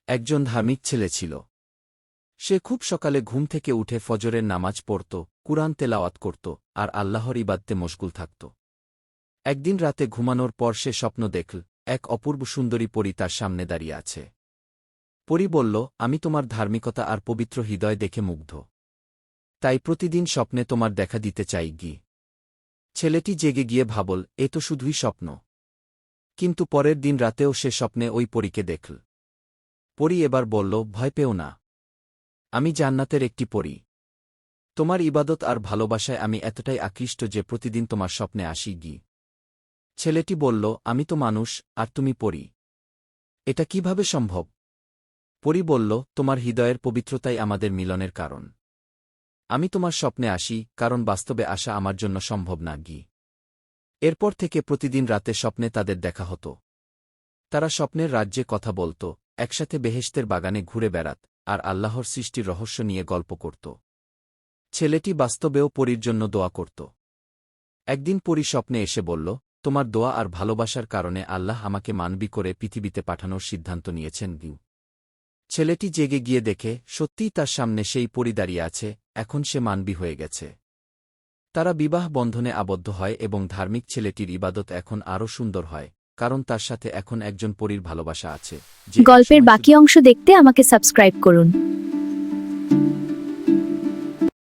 একজন ধার্মিক ছেলে ছিল। সে খুব সকালে ঘুম থেকে উঠে ফজরের নামাজ পড়ত, কুরআন তেলাওয়াত করত, আর আল্লাহর ইবাদতে মশগুল থাকত। একদিন রাতে ঘুমানোর পর সে স্বপ্ন দেখল, এক অপূর্ব সুন্দরী পরী তার সামনে দাঁড়িয়ে আছে। পরী বলল, আমি তোমার ধার্মিকতা আর পবিত্র হৃদয় দেখে মুগ্ধ। তাই প্রতিদিন স্বপ্নে তোমার দেখা দিতে চাই গি। ছেলেটি জেগে গিয়ে ভাবল, এ তো শুধুই স্বপ্ন। কিন্তু পরের দিন রাতেও সে স্বপ্নে ওই পরীকে দেখল। পরী এবার বলল, ভয় পেও না, আমি জান্নাতের একটি পরী। তোমার ইবাদত আর ভালোবাসায় আমি এতটাই আকৃষ্ট যে প্রতিদিন তোমার স্বপ্নে আসি গি। ছেলেটি বলল, আমি তো মানুষ, আর তুমি পরী। এটা কিভাবে সম্ভব? পরী বলল, তোমার হৃদয়ের পবিত্রতাই আমাদের মিলনের কারণ। আমি তোমার স্বপ্নে আসি, কারণ বাস্তবে আসা আমার জন্য সম্ভব না গি। এরপর থেকে প্রতিদিন রাতে স্বপ্নে তাদের দেখা হতো। তারা স্বপ্নের রাজ্যে কথা বলত, একসাথে বেহেশতের বাগানে ঘুরে বেড়াত, আর আল্লাহর সৃষ্টির রহস্য নিয়ে গল্প করত। ছেলেটি বাস্তবেও পরীর জন্য দোয়া করত। একদিন পরী স্বপ্নে এসে বলল, তোমার দোয়া আর ভালোবাসার কারণে আল্লাহ আমাকে মানবী করে পৃথিবীতে পাঠানোর সিদ্ধান্ত নিয়েছেন গিউ। ছেলেটি জেগে গিয়ে দেখে, সত্যিই তার সামনে সেই পরী দাঁড়িয়ে আছে, এখন সে মানবী হয়ে গেছে। তারা বিবাহ বন্ধনে আবদ্ধ হয় এবং ধার্মিক ছেলেটির ইবাদত এখন আরও সুন্দর হয়, কারণ তার সাথে এখন একজন পরীর ভালোবাসা আছে। গল্পের বাকি অংশ দেখতে আমাকে সাবস্ক্রাইব করুন।